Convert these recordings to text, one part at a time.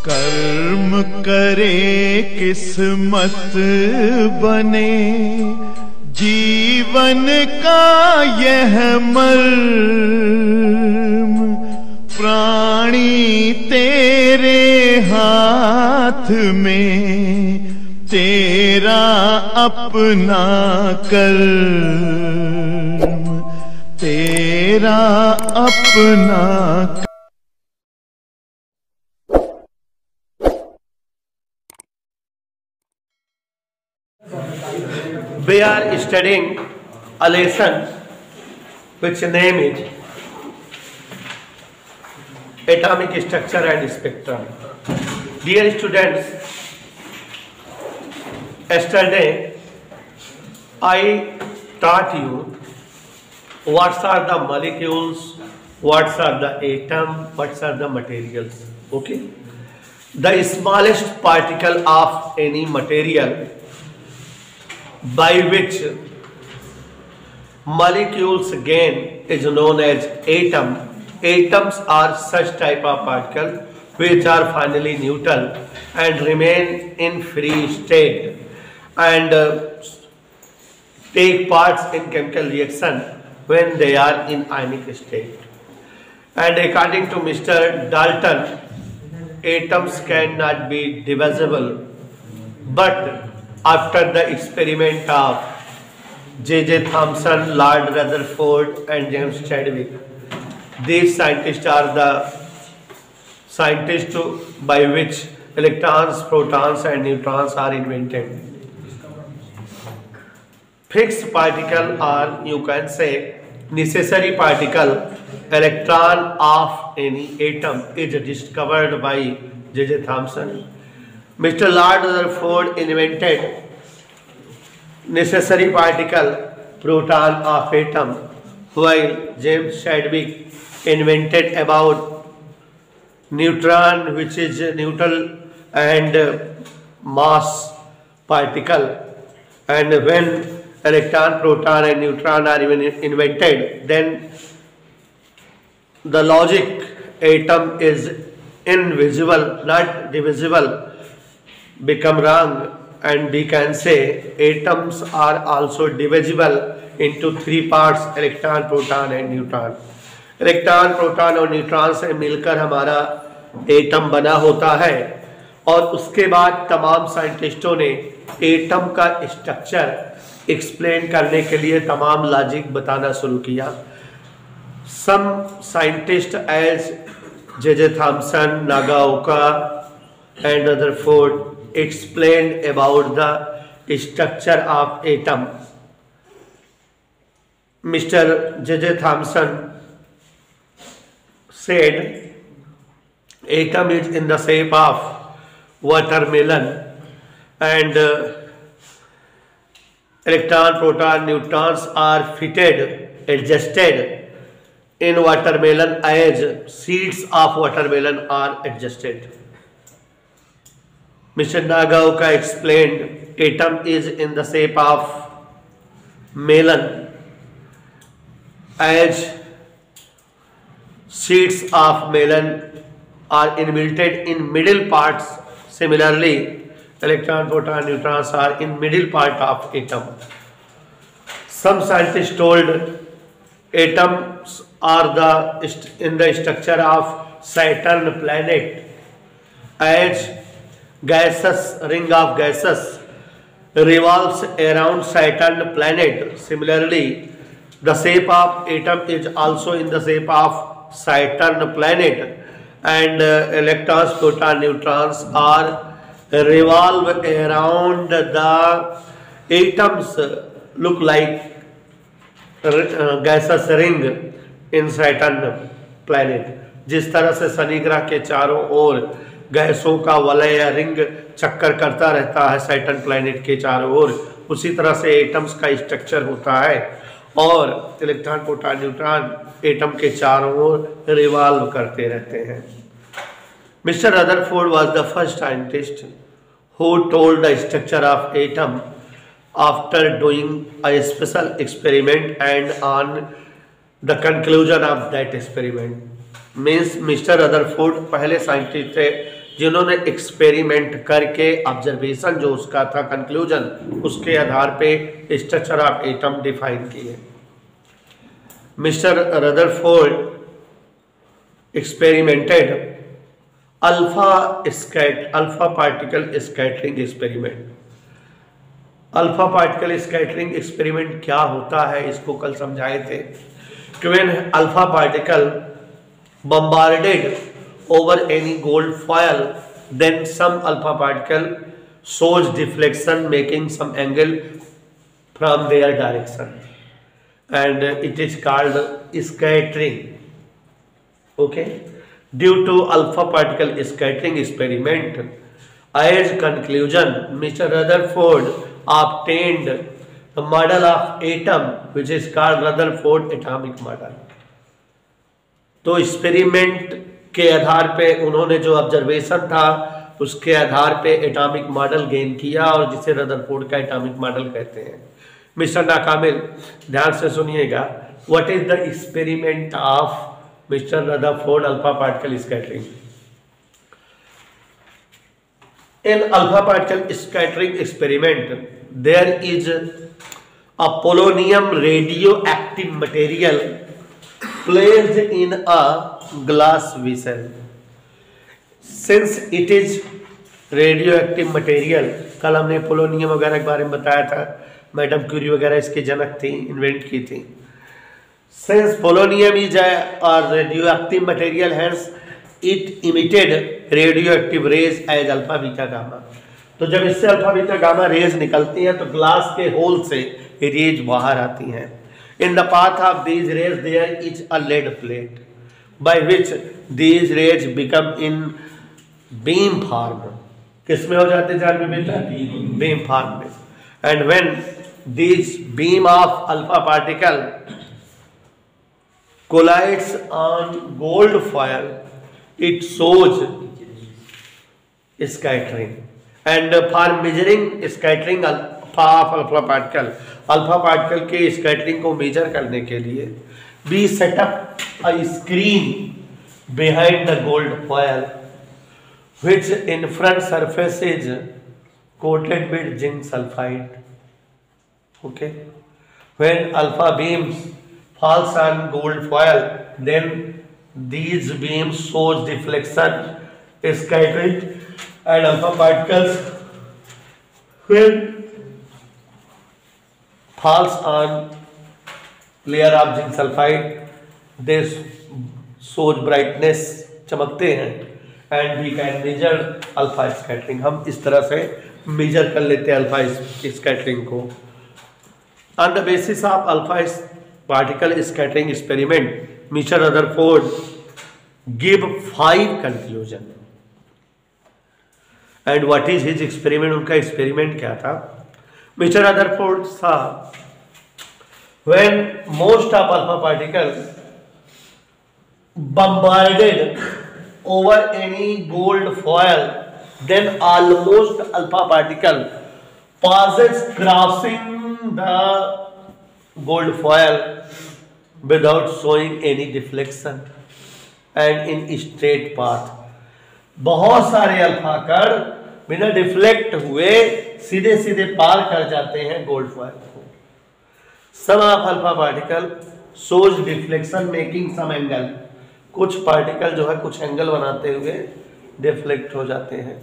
कर्म करे किस्मत बने, जीवन का यह मर्म, प्राणी तेरे हाथ में, तेरा अपना कर्म, तेरा अपना। We are studying a lesson which name is Atomic Structure and Spectrum. Dear students, yesterday I taught you what are the molecules, what are the atoms, what are the materials. Okay, the smallest particle of any material by which molecules gain is known as atom. Atoms are such type of particle which are finally neutral and remain in free state and take parts in chemical reaction when they are in ionic state. And according to Mr. Dalton, atoms cannot be divisible, but after the experiment of J.J. Thomson, Lord Rutherford and James Chadwick, these scientists are the scientists by which electrons, protons and neutrons are invented. Fixed particle, or you can say necessary particle, electron of any atom is discovered by J.J. Thomson. Mr. Lord Rutherford invented necessary particle, proton of atom, while James Chadwick invented about neutron, which is neutral and mass particle. And when electron, proton and neutron are even invented, then the logic atom is invisible, not divisible, become wrong, and we can say atoms are also divisible into three parts: electron, proton and neutron. Electron, proton और neutron से मिलकर हमारा atom बना होता है, और उसके बाद तमाम साइंटिस्टों ने एटम का स्ट्रक्चर एक्सप्लेन करने के लिए तमाम लॉजिक बताना शुरू किया. Some scientist as J.J. Thomson, Nagaoka and Rutherford explained about the structure of atom. Mr. J.J. Thomson said atom is in the shape of watermelon, and electron, proton, neutrons are fitted, adjusted in watermelon as seeds of watermelon are adjusted. Mr. Nagaoka explained atom is in the shape of melon as seeds of melon are inverted in middle parts. Similarly, electron, proton, neutrons are in middle part of atom. Some scientists told atoms are in the structure of Saturn planet as gaseous ring of gases revolves around Saturn planet. Similarly, the shape of atom is also in the shape of Saturn planet, and electrons, protons, neutrons are revolve around the atoms, look like gaseous ring in Saturn planet. जिस तरह से शनि ग्रह के चारों ओर गैसों का वलय या रिंग चक्कर करता रहता है सैटर्न प्लैनेट के चारों ओर, उसी तरह से एटम्स का स्ट्रक्चर होता है, और इलेक्ट्रॉन, प्रोटॉन, न्यूट्रॉन एटम के चारों ओर रिवॉल्व करते रहते हैं. Mister Rutherford was the first scientist who told the structure of atom after doing a special experiment and on the conclusion of that experiment. Means mister Rutherford पहले scientist थे जिन्होंने experiment करके observation जो उसका था कंक्लूजन, उसके आधार पे structure of atom define किए। Mister Rutherford experimented alpha particle scattering experiment. Alpha particle scattering experiment क्या होता है इसको कल समझाए थे कि when alpha particle bombarded over any gold foil, then some alpha particle shows deflection making some angle from their direction, and it is called scattering. Okay, due to alpha particle scattering experiment, as conclusion, Mr. Rutherford obtained the model of atom which is called Rutherford atomic model. तो experiment के आधार पे उन्होंने जो observation था उसके आधार पे atomic model gain किया और जिसे रदरफोर्ड का एटॉमिक मॉडल कहते हैं। मिस्टर नाकामिल ध्यान से सुनिएगा, what is the experiment of mister Rutherford alpha particle scattering. In alpha particle scattering experiment there is a polonium radioactive material placed in a glass vessel. Since it is radioactive material, कल हमने polonium वगैरह के बारे में बताया था, madam Curie वगैरह इसके जनक थी, इन्वेंट की थी। Since polonium is a radioactive material, hence it emitted radioactive rays as alpha beta gamma. तो जब इससे अल्फा बीटा गामा रेज निकलती हैं तो ग्लास के होल से रेज बाहर आती हैं। In the path of these rays there is a lead plate by which these rays become in beam form. किसमें हो जाते हैं जान में बेटा? Beam form में। And when these beam of alpha particle collides on gold foil, it shows scattering. And for measuring scattering of alpha particle, alpha particle के scattering को मेजर करने के लिए we set up a screen behind the gold foil which in front surface is coated with zinc sulphide. Okay, when alpha beams falls on gold foil, then these beams shows deflection, scattering, and alpha particles when falls on layer of zinc sulfide, they shows brightness, चमकते हैं, and we can measure alpha scattering. हम इस तरह से major कर लेते हैं alpha scattering को. On the basis of alpha particle scattering experiment, Mr. Rutherford give 5 conclusion. And what is his experiment? उनका experiment क्या था? Mr. Rutherford saw when most of alpha particles bombarded over any gold foil, then almost alpha particle passes crossing the gold foil without showing any deflection and in straight path. बहुत सारे alpha कण बिना deflect हुए सीधे सीधे पार कर जाते हैं गोल्ड फॉयल को. Some of alpha particle shows deflection making some angle. कुछ पार्टिकल जो है कुछ एंगल बनाते हुए डिफ्लेक्ट हो जाते हैं.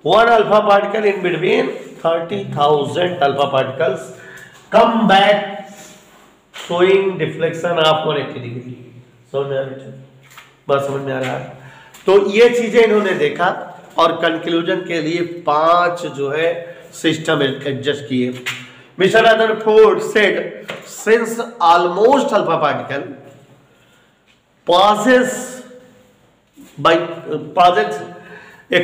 One alpha particle in between 30,000 alpha particles come back showing deflection of 180 degree. समझ में आ रहा है? बस समझ में आ रहा है. तो ये चीजें इन्होंने देखा और कंक्लूजन के लिए 5 जो है सिस्टम एडजस्ट किए. Mister Rutherford said since almost alpha particle passes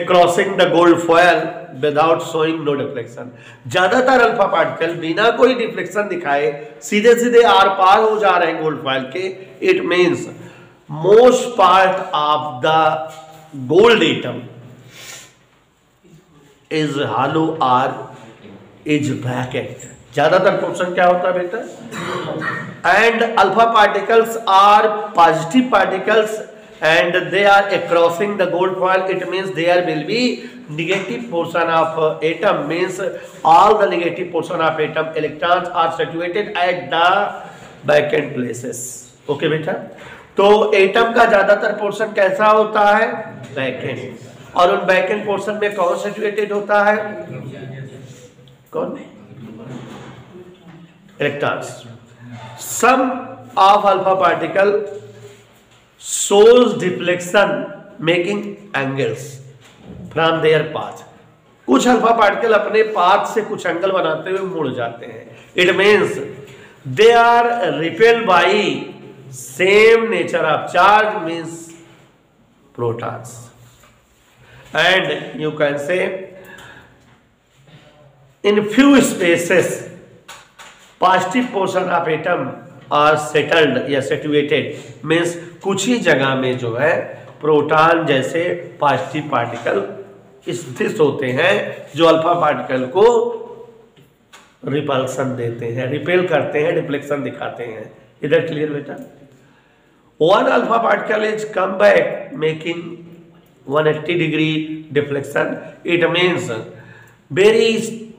crossing the gold foil without showing no deflection. ज्यादातर अल्फा पार्टिकल बिना कोई डिफ्लेक्शन दिखाए सीधे सीधे आर पार हो जा रहे हैं गोल्ड फॉयल के. It means most part of the gold atom is hollow are is bracket. ज्यादातर क्वेश्चन क्या होता है बेटा? And alpha particles are positive particles and they are crossing the gold foil, it means there will be negative portion of atom, means all the negative portion of atom electrons are situated at the vacant places. Okay बेटा, तो atom का ज्यादातर portion कैसा होता है? Vacant, और उन vacant portion में कौन सिचुएटेड होता है? कौन? Electrons. Some of alpha particle shows deflection making angles from their path. कुछ अल्फा पार्टिकल अपने पाथ से कुछ एंगल बनाते हुए मुड़ जाते हैं. It means they are repelled by same nature of charge, means protons, and you can say in few spaces positive portion of atom are settled या सिचुएटेड, मीन्स कुछ ही जगह में जो है प्रोटॉन जैसे पॉजिटिव पार्टिकल स्थित होते हैं जो अल्फा पार्टिकल को रिपल्सन देते हैं, रिपेल करते हैं, डिफ्लेक्शन दिखाते हैं. इधर क्लियर बेटा? One alpha particle is come back making 180 degree deflection. It means very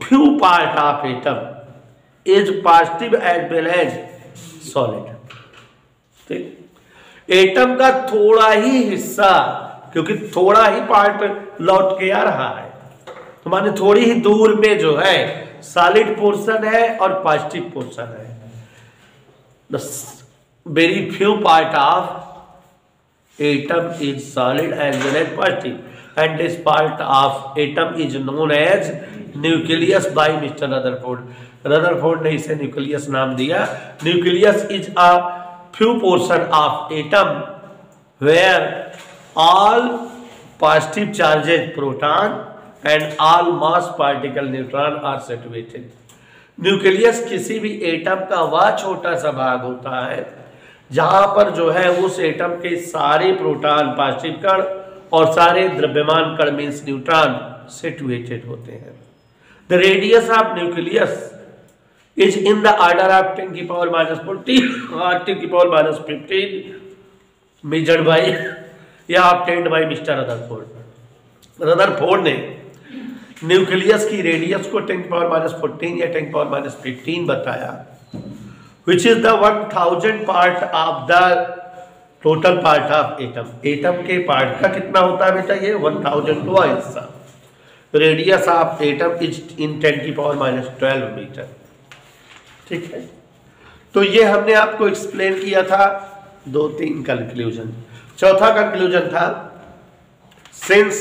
few part of atom is positive as well as solid. ठीक, एटम का थोड़ा ही हिस्सा, क्योंकि थोड़ा ही पार्ट लौट के आ रहा है, तो माने थोड़ी ही दूर में जो है सॉलिड पोर्शन है और पॉजिटिव पोर्शन है. The very few part of atom is solid as well as positive, and this part of atom is known as nucleus by mister Rutherford. Rutherford ने इसे न्यूक्लियस नाम दिया. Nucleus is a few portion of atom where all positive charges proton and all mass particle neutron are situated. Nucleus किसी भी atom का वह छोटा सा भाग होता है जहां पर जो है उस एटम के सारे प्रोटॉन पॉजिटिव कण और सारे द्रव्यमान कण मीन्स न्यूट्रॉन सिचुएटेड होते हैं. The radius of nucleus is in the order of 10 की पावर -14 or 10 की पावर -15 measured by या obtained by mister Rutherford. Rutherford ने न्यूक्लियस की रेडियस को 10 की पावर -14 या 10 की पावर -15 बताया, which is the 1000 part of the total part of atom. Atom के पार्ट का कितना होता है बेटा? ये 1000वां हिस्सा. Radius of atom is in 10 की पावर -12 मीटर. ठीक है, तो ये हमने आपको एक्सप्लेन किया था 2-3 कंक्लूजन. चौथा कंक्लूजन था, since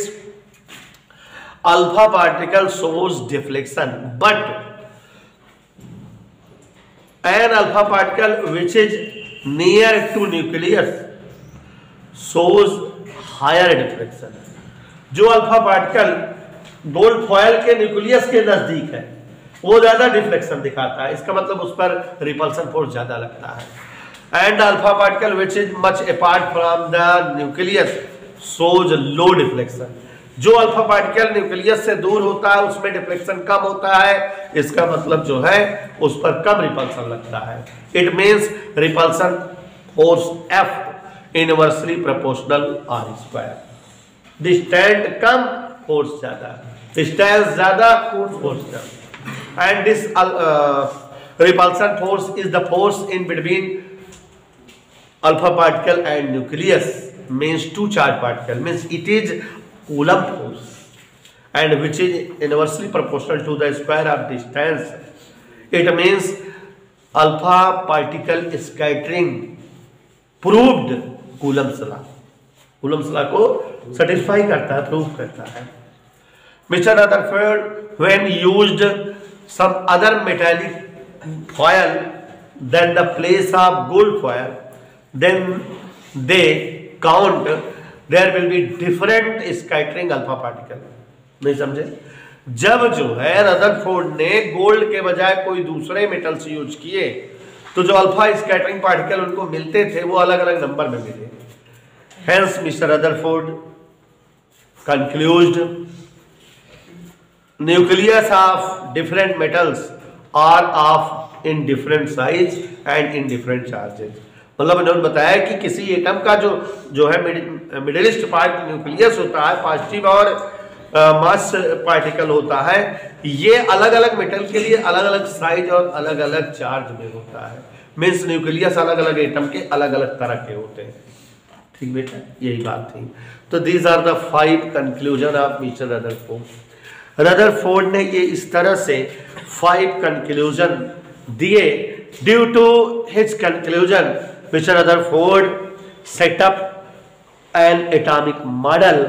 alpha particle shows deflection but an alpha particle which is near to nucleus shows higher deflection. जो अल्फा पार्टिकल गोल्ड फॉयल के न्यूक्लियस के नजदीक है वो ज्यादा डिफ्लेक्शन दिखाता है, इसका मतलब उस पर रिपल्सन फोर्स ज्यादा लगता है. And alpha particle which is much apart from the nucleus shows low deflection. जो अल्फा पार्टिकल न्यूक्लियस से दूर होता है उसमें डिफ्लेक्शन कम होता है, इसका मतलब जो है उस पर कम रिपल्सन लगता है. It means repulsion force F inversely proportional R². Distance come force ज्यादा, डिस्टेंस ज्यादा force come. And this repulsion force is the force in between alpha particle and nucleus, means two charged particle, means it is Coulomb force, and which is inversely proportional to the square of distance. It means alpha particle scattering proved Coulomb's law. Coulomb's law को satisfy करता है, prove करता है. Mr. Rutherford, when used some other metallic foil than the place of gold foil, then they count there will be different scattering alpha particle. नहीं समझे? जब जो है रदरफोर्ड ने गोल्ड के बजाय कोई दूसरे मेटल्स यूज किए तो जो अल्फा स्कैटरिंग पार्टिकल उनको मिलते थे वो अलग अलग नंबर में मिले. Hence Mr. Rutherford concluded nucleus of different metals are of in different size and in different charges. मतलब इन्होंने बताया कि किसी एटम का जो है मिडिलिस्ट पार्ट न्यूक्लियस होता है, पॉजिटिव और मास पार्टिकल होता है, ये अलग अलग मेटल के लिए अलग अलग साइज और अलग अलग चार्ज में होता है। मीन्स न्यूक्लियस अलग अलग एटम के अलग अलग तरह के होते हैं। ठीक बेटा, यही बात थी। तो these are the 5 conclusion of mister Rutherford. Rutherford ने ये इस तरह से 5 कंक्लूजन दिए। Due to his conclusion mister Rutherford set up an atomic model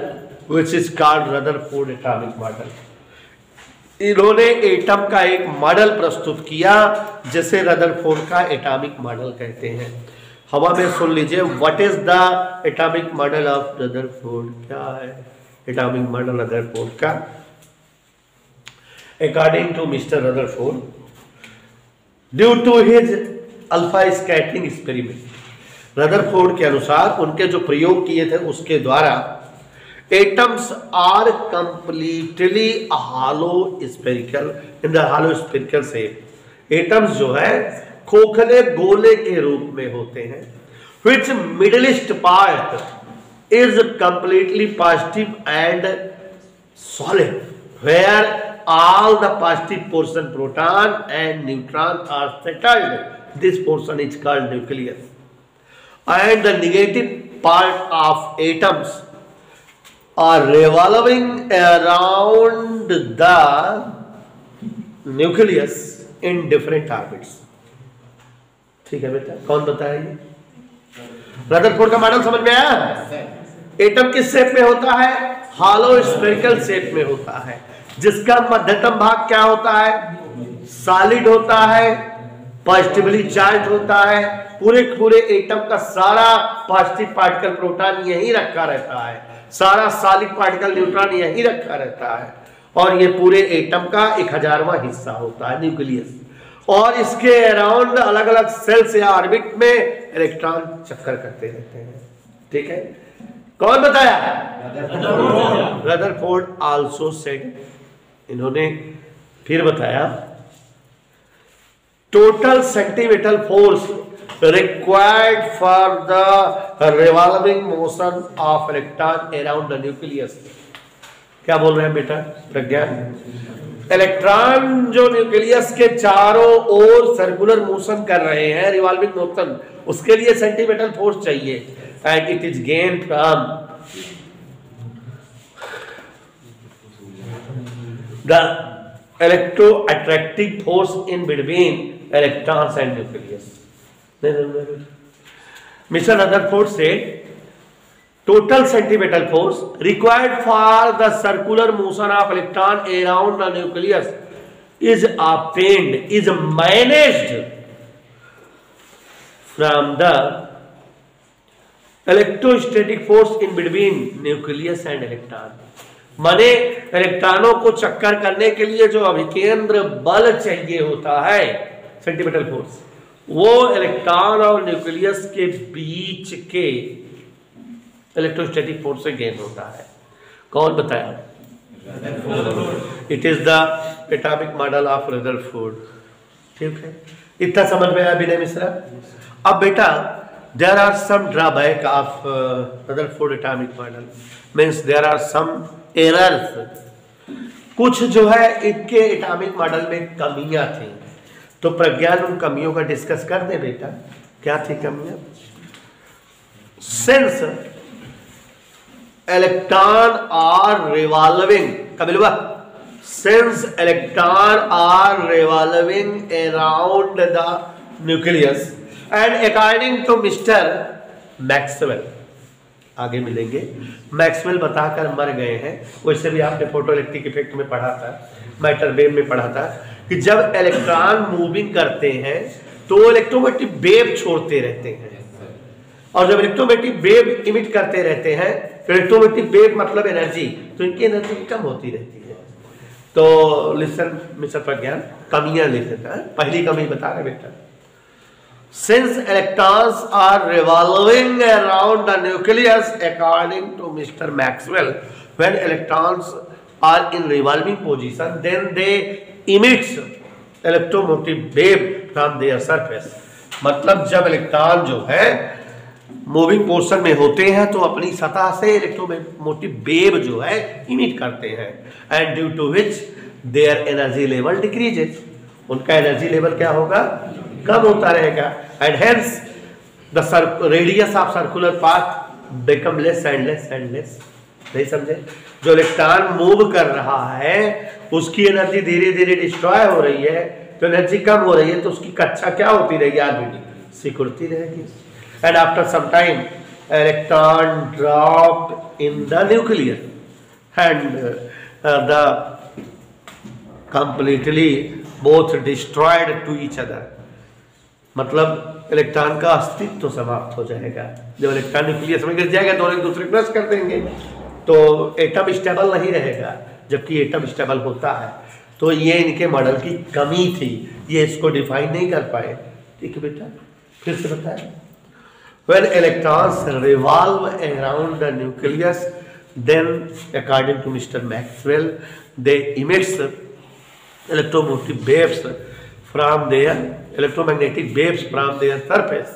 which is called Rutherford atomic model. इन्होंने एटम का एक मॉडल प्रस्तुत किया जिसे रदरफोर्ड का एटॉमिक मॉडल कहते हैं। हवा में सुन लीजिए, what is the atomic model of Rutherford? क्या है एटॉमिक मॉडल रदरफोर्ड का? According to mister Rutherford, due to his alpha scattering experiment, Rutherford के अनुसार उनके जो प्रयोग किए थे उसके द्वारा atoms are completely hollow spherical in the hollow spherical shape। atoms जो है खोखले गोले के रूप में होते हैं। which middleist part is completely positive and solid, where all the positive portion proton and neutron are settled, this portion is called nucleus, and the negative part of atoms are revolving around the nucleus in different orbits। ठीक है बेटा, कौन बताया ये? Rutherford का model समझ में आया? एटम किस शेप में होता है? हॉलो स्फेरिकल शेप में होता है, जिसका मध्यतम भाग क्या होता है? सॉलिड होता है, पॉजिटिवली चार्ज होता है। पूरे एटम का सारा पॉजिटिव पार्टिकल प्रोटॉन यहीं रखा रहता है, सारा सॉलिड पार्टिकल न्यूट्रॉन यहीं रखा रहता है, और ये पूरे एटम का 1000वां हिस्सा होता है न्यूक्लियस, और इसके अराउंड अलग अलग सेल्स या ऑर्बिट में इलेक्ट्रॉन चक्कर करते रहते हैं। ठीक है, कौन बताया? रदरफोर्ड आल्सो सेड, इन्होंने फिर बताया, total centimetre force required for the revolving motion of electron around the nucleus। क्या बोल रहे हैं बेटा प्रज्ञान? इलेक्ट्रॉन जो न्यूक्लियस के चारों ओर सर्कुलर मोशन कर रहे हैं, रिवॉल्विंग मोशन, उसके लिए सेंटीमीटर फोर्स चाहिए, and it is gain from the electro attractive force in between electrons and nucleus. Mr. Rutherford said, total centripetal force required for the circular motion of electron around the nucleus is obtained, is managed from the electrostatic force in between nucleus and electron। माने इलेक्ट्रॉनों को चक्कर करने के लिए जो अभिकेंद्र बल चाहिए होता है, सेंटीमीटर फोर्स, वो इलेक्ट्रॉन और न्यूक्लियस के बीच के इलेक्ट्रोस्टैटिक फोर्स से गेन होता है। कौन बताया? It is the atomic model of Rutherford. ठीक है, इतना समझ में आया विनय मिश्रा? अब बेटा, there are some drawback of Rutherford atomic model, means there are some errors. कुछ जो है इनके एटॉमिक मॉडल में कमियां थी, तो प्रज्ञान उन कमियों का डिस्कस कर दे बेटा। क्या थी कमियां? सिंस इलेक्ट्रॉन आर रिवॉल्विंग, कबिलवा, since electron are revolving around the nucleus and according to mister Maxwell, आगे मिलेंगे, मैक्सवेल बताकर मर गए हैं, वैसे भी आपने फोटोइलेक्ट्रिक इफेक्ट में पढ़ा था, मैटर वेव में पढ़ा था कि जब इलेक्ट्रॉन मूविंग करते हैं तो इलेक्ट्रोमैग्नेटिक वेव छोड़ते रहते हैं, और जब इलेक्ट्रोमैग्नेटिक वेव इमिट करते रहते हैं, इलेक्ट्रोमैग्नेटिक वेव मतलब एनर्जी, तो इनकी एनर्जी कम होती रहती है। तो लिसन मिस्टर प्रज्ञान, कमियां लिखता है। पहली कमी बता रहे बेटा, since electrons are revolving around the nucleus according to Mr. Maxwell, when electrons are in revolving position, then they emits electromagnetic wave from their surface। मतलब जब इलेक्ट्रॉन जो है मूविंग पोर्शन में होते हैं तो अपनी सतह से इलेक्ट्रोमोटिव वेव जो है इमिट करते हैं, and due to which their energy level decreases, उनका एनर्जी लेवल क्या होगा, कम होता रहेगा, and hence the radius of circular path become less and less and less. नहीं समझे? जो इलेक्ट्रॉन मूव कर रहा है उसकी एनर्जी धीरे धीरे डिस्ट्रॉय हो रही है, तो एनर्जी कम हो रही है, तो उसकी कक्षा क्या होती रहेगी, आगे सिकुड़ती रहेगी। And after some time electron drop in the nucleus and the completely both destroyed to each other, मतलब इलेक्ट्रॉन का अस्तित्व तो समाप्त हो जाएगा। जब इलेक्ट्रॉन न्यूक्लियस में गिर जाएगा तो एक दूसरे क्रश कर देंगे, तो एटम स्टेबल नहीं रहेगा, जबकि एटम स्टेबल होता है। तो ये इनके मॉडल की कमी थी, ये इसको डिफाइन नहीं कर पाए। ठीक है बेटा, फिर से बताएं। When electrons revolve around the nucleus, then according to Mr. Maxwell, they emits electromagnetic waves from their surface,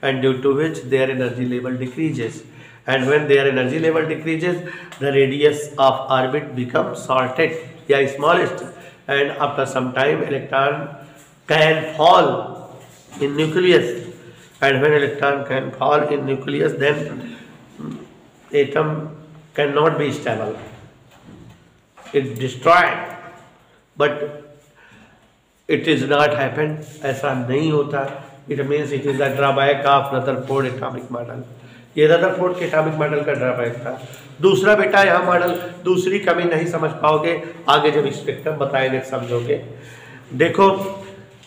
and due to which their energy level decreases. And when their energy level decreases, the radius of orbit becomes shortest, या smallest, and after some time electron can fall in nucleus. And when electron can fall in nucleus, then atom cannot be stable. It destroyed, but it is not happened. ऐसा नहीं होता. It means it is a drawback of Rutherford atomic model. ये Rutherford के atomic model का drawback था। दूसरा बेटा यहाँ मॉडल दूसरी कमी नहीं समझ पाओगे, आगे जब स्पेक्ट्रम बताएंगे समझोगे। देखो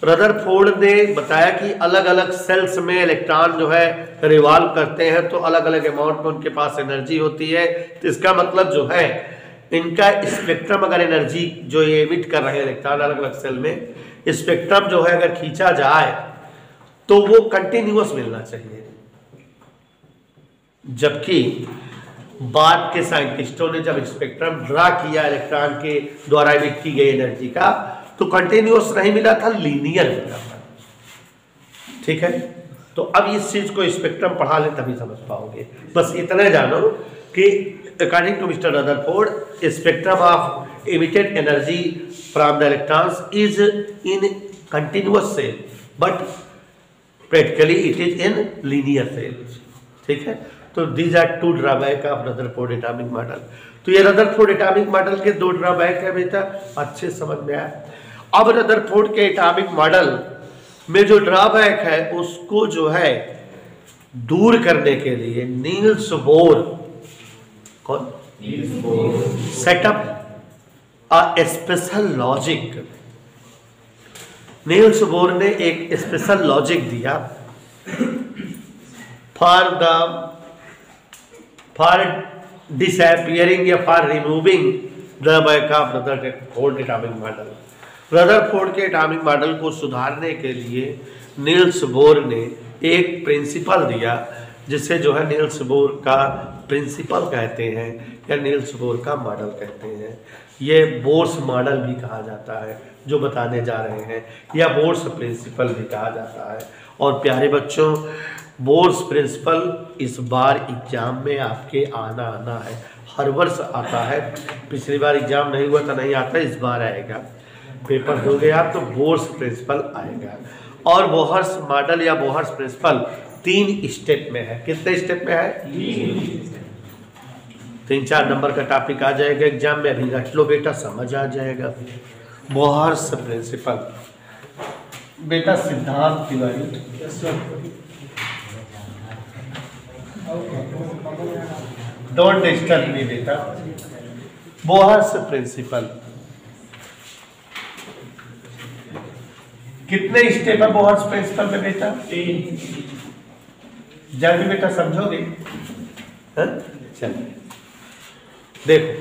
रदरफोर्ड ने बताया कि अलग अलग सेल्स में इलेक्ट्रॉन जो है रिवॉल्व करते हैं, तो अलग अलग अमाउंट में उनके पास एनर्जी होती है। तो इसका मतलब जो है इनका स्पेक्ट्रम, अगर एनर्जी जो ये एमिट कर रहे हैं इलेक्ट्रॉन अलग अलग सेल में, स्पेक्ट्रम जो है अगर खींचा जाए तो वो कंटिन्यूअस मिलना चाहिए। जबकि बाद के साइंटिस्टों ने जब स्पेक्ट्रम ड्रा किया इलेक्ट्रॉन के द्वारा एमिट की गई एनर्जी का, तो कंटिन्यूअस नहीं मिला था, लीनियर मिला था। ठीक है, तो अब इस चीज को स्पेक्ट्रम पढ़ा ले तभी समझ पाओगे। बस इतना जानो कि according to mister Rutherford spectrum of emitted energy from the electrons is in continuous cell, but practically it is in linear cell. ठीक है, तो these are two drawback of Rutherford atomic model. तो ये रदरफोर्ड एटॉमिक मॉडल के दो drawback है बेटा, अच्छे समझ में आया। अब रदरफोर्ड के एटॉमिक मॉडल में जो ड्रॉबैक है उसको जो है दूर करने के लिए Niels Bohr setup a special logic. Niels Bohr ने एक स्पेशल लॉजिक दिया फॉर डिसअपियरिंग या for removing drawback of Rutherford atomic model. Rutherford के एटॉमिक मॉडल को सुधारने के लिए नील्स बोर ने एक प्रिंसिपल दिया, जिसे जो है नील्स बोर का प्रिंसिपल कहते हैं या नील्स बोर का मॉडल कहते हैं। ये बोर्स मॉडल भी कहा जाता है जो बताने जा रहे हैं, या बोर्स प्रिंसिपल भी कहा जाता है। और प्यारे बच्चों, बोर्स प्रिंसिपल इस बार एग्जाम में आपके आना है, हर वर्ष आता है। पिछली बार एग्जाम नहीं हुआ था, नहीं आता, इस बार आएगा। पेपर दोगे आप तो बोर्स प्रिंसिपल आएगा। और बोहर्स मॉडल या बोहर्स प्रिंसिपल 3 स्टेप में है। कितने स्टेप में है? 3-4 नंबर का टॉपिक आ जाएगा एग्जाम में, अभी रख लो बेटा, समझ आ जाएगा। बोहर्स प्रिंसिपल बेटा सिद्धांत तिवारी, डोंट डिस्टर्ब मी बेटा। बोहर्स प्रिंसिपल कितने स्टेप है बोहर्स प्रिंसिपल में बेटा? 3। जल्दी बेटा समझोगे? चलिए देखो,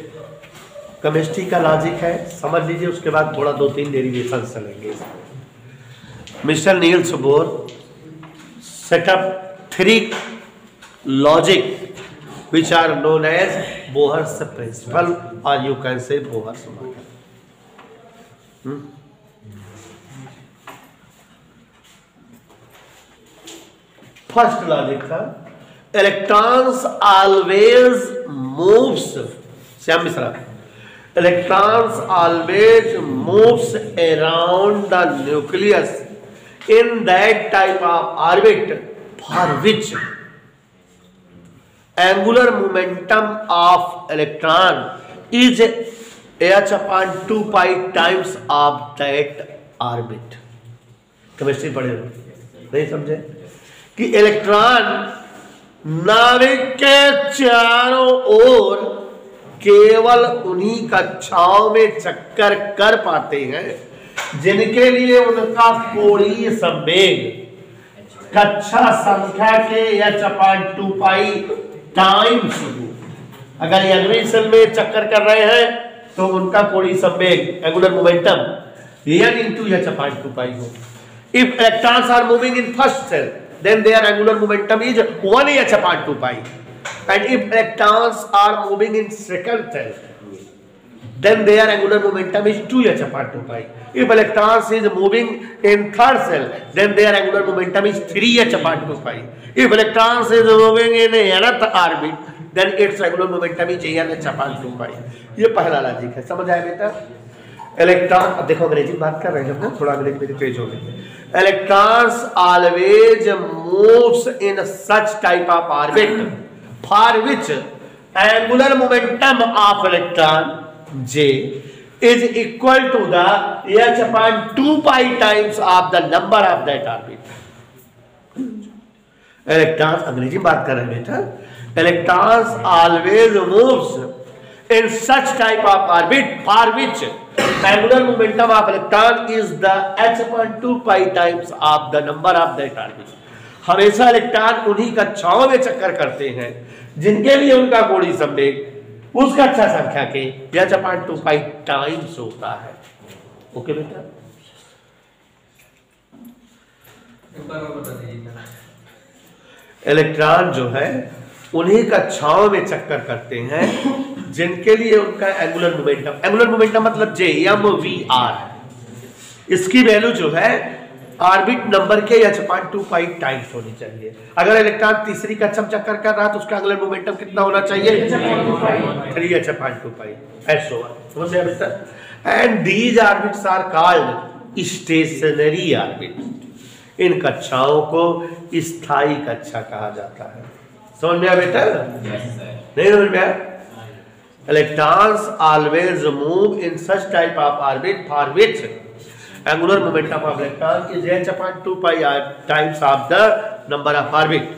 केमिस्ट्री का लॉजिक है, समझ लीजिए, उसके बाद थोड़ा 2-3 डेरिवेशन चलेंगे। Mister Niels Bohr setup 3 logic which are known as Bohr's principle, or you can say Bohr's model. First logic था, electrons always moves, Shyam Mishra, electrons always moves around the nucleus in that type of orbit for which angular momentum of electron is h upon 2 pi times of that orbit. Chemistry पढ़े हो, नहीं समझे कि electron नाभिक के चारों ओर केवल उन्हीं कक्षाओं में चक्कर कर पाते हैं जिनके लिए उनका कोणीय संवेग कक्षा संख्या के h/2 पाई टाइम्स, अगर एग्री सेल में चक्कर कर रहे हैं तो उनका कोणीय संवेग angular momentum n into h/2 पाई हो. If electrons are moving in first cell, then their angular momentum is 1 h/2 pi, and if electrons are moving in second cell, then their angular momentum is 2 h/2 pi. If electrons is moving in third cell, then their angular momentum is 3 h/2 pi. If electrons is moving in nth orbit, then its angular momentum is n h/2 pi. ये पहला logic है, समझ आया बेटा? Electron, अब देखो अंग्रेजी बात कर रहे हैं ना, थोड़ा अंग्रेजी मेरी तेज हो गई. Electrons always moves in such type of orbit for which angular momentum of electron J is equal to the h/2 pi times of the number of that orbit. Electrons, अंग्रेजी बात कर रहे हैं बेटा, electrons always moves in such type of orbit for which angular momentum of electron is the h/2 pi times of the number of that orbit. हमेशा electron उन्हीं कक्षाओं में चक्कर करते हैं जिनके लिए उनका कोणीय संवेग उस कक्षा संख्या के h/2 पाई टाइम्स होता है. ओके बेटा? इलेक्ट्रॉन जो है उन्हीं कक्षाओं में चक्कर करते हैं जिनके लिए उनका एंगुलर मोमेंटम मतलब J mvr, इसकी वैल्यू जो है ऑर्बिट नंबर के h/2 पाई टाइम्स होनी चाहिए. अगर इलेक्ट्रॉन तीसरी कक्षा में चक्कर कर रहा है तो उसका एंगुलर मोमेंटम कितना होना चाहिए? 3 h/2 पाई. ऐसा समझ में बेटा? And these orbits are called stationary orbit. इन कक्षाओं को स्थायी कक्षा कहा जाता है. समझ में आया बेटा? नहीं समझ में आया? Electrons always move in such type of orbit for which angular momentum of electron is h/2 pi times of the number of orbit,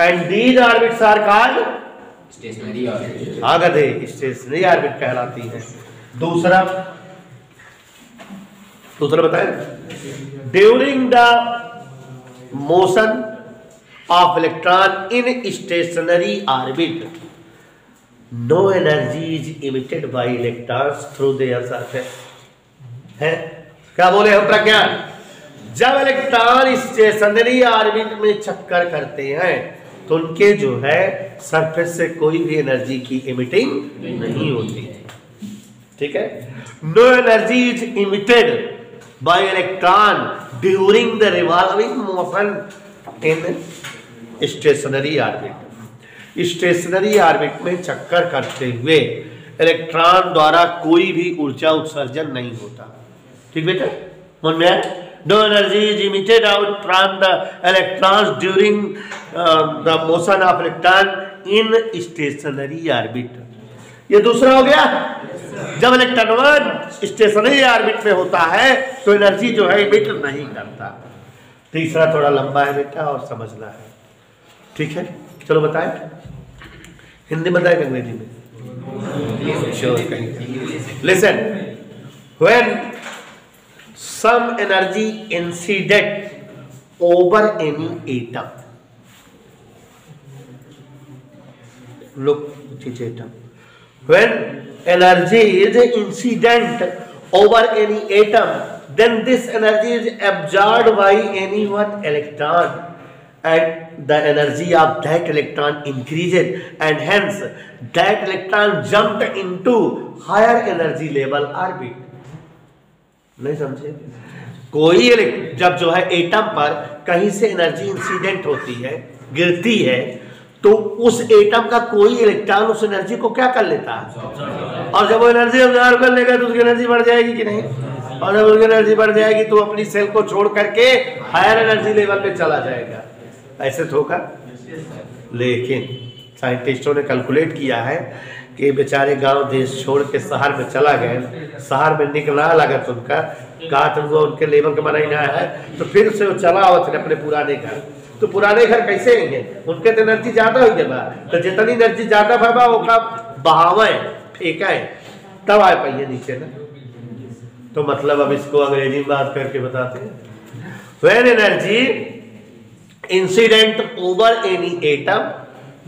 and these orbits are called stationary orbit. आगत है, stationary orbit कहलाती है. दूसरा बताएं, during the motion of electron in stationary orbit, no energy is emitted by electrons through their surface. है क्या बोले हम प्रज्ञान? जब इलेक्ट्रॉन स्टेशनरी ऑर्बिट में चक्कर करते हैं तो उनके जो है सरफेस से कोई भी एनर्जी की इमिटिंग नहीं होती है. ठीक है? No energy is emitted by electron during the revolving motion in stationary orbit. Stationary orbit में चक्कर करते हुए इलेक्ट्रॉन द्वारा कोई भी ऊर्जा उत्सर्जन नहीं होता. ठीक बेटा? मन में आया? No energy is emitted out from the electrons during the motion of electron in stationary orbit. ये दूसरा हो गया. जब इलेक्ट्रॉन स्टेशनरी ऑर्बिट में होता है तो एनर्जी जो है इमिट नहीं करता. तीसरा थोड़ा लंबा है बेटा और समझना है. ठीक है? चलो बताएं, हिंदी बताएं अंग्रेजी में? Listen, when some energy incident over any atom. Look, which atom? When energy is incident over any atom, then this energy is absorbed by any one electron, and the energy of that electron increases, and hence that electron jumped into higher energy level orbit. नहीं समझे? कोई जब जो है atom पर कहीं से energy incident होती है, गिरती है, तो उस एटम का कोई इलेक्ट्रॉन उस एनर्जी को क्या कर लेता है, और जब वो एनर्जी ऑब्जर्व कर लेगा तो उसकी एनर्जी बढ़ जाएगी कि नहीं, और जब उसकी एनर्जी बढ़ जाएगी तो अपनी सेल को छोड़ करके हायर एनर्जी लेवल पे चला जाएगा। ऐसे तो होगा। लेकिन साइंटिस्टों ने कैलकुलेट किया है कि बेचारे गांव देश छोड़ के शहर में चला गए, शहर में निकला लगा तो उनका काट हुआ, उनके लेवल के बना ही ना है, तो फिर से वो चला आवत अपने पुराने घर। तो पुराने घर कैसे आएंगे, उनके तो एनर्जी ज्यादा हो गया, तो जितनी एनर्जी ज्यादा भावा वो का बहावे फेंका है तब आ पाइए नीचे ना। तो मतलब अब इसको अंग्रेजी में बात करके बताते हैं, when energy incident over any atom,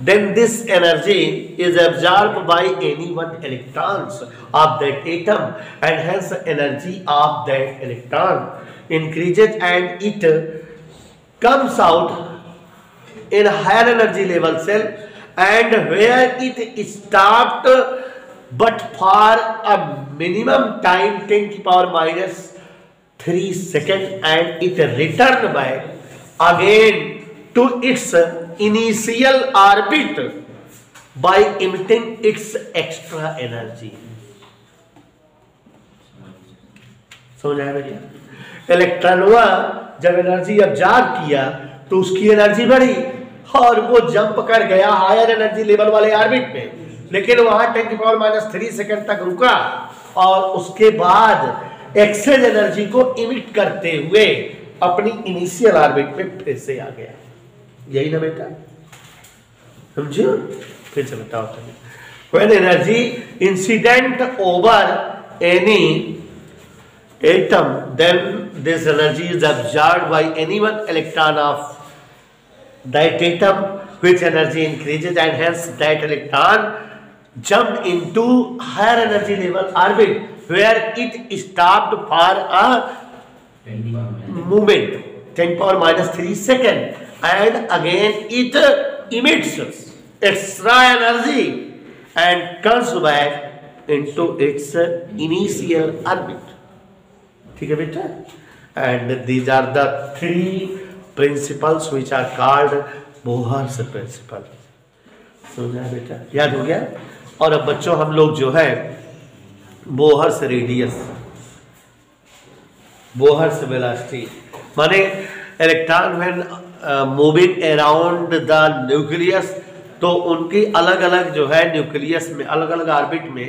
then this energy is absorbed by any one electrons of that atom, and hence the energy of that electron increases and it comes out in higher energy level cell, and where it stopped but for a minimum time 10 to power minus 3 seconds, and it returned back again to its initial orbit by emitting its extra energy। समझ आया बेटा? इलेक्ट्रॉनवा जब energy observe किया तो उसकी energy बढ़ी और वो जंप कर गया हायर एनर्जी लेवल वाले ऑर्बिट में, लेकिन वहां 10 की पावर माइनस 3 सेकंड तक रुका और उसके बाद एक्सेस एनर्जी को इमिट करते हुए अपनी इनिशियल ऑर्बिट में फिर से आ गया। यही ना बेटा, समझो? फिर से बताओ तुम्हें, when energy incident over any atom, then this energy is absorbed by any one electron of that atom, which energy increases, and hence that electron jumped into higher energy level orbit where it stopped for a movement 10 power minus 3 second, and again it emits extra energy and comes back into its initial orbit। ठीक है बेटा? and these are the three principles which are called Bohr's principle. समझा बेटा? याद हो गया? और अब बच्चों हम लोग जो है बोहर्स रेडियस, बोहर्स वेलोसिटी, माने electron when moving around the nucleus, तो उनकी अलग अलग जो है न्यूक्लियस में अलग अलग ऑर्बिट में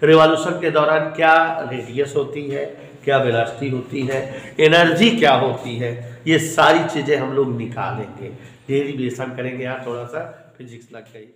रिवॉल्यूशन के दौरान क्या रेडियस होती है, क्या वेलोसिटी होती है, एनर्जी क्या होती है, ये सारी चीजें हम लोग निकालेंगे, डेरिवेशन करेंगे। यहाँ थोड़ा सा फिजिक्स लग गई।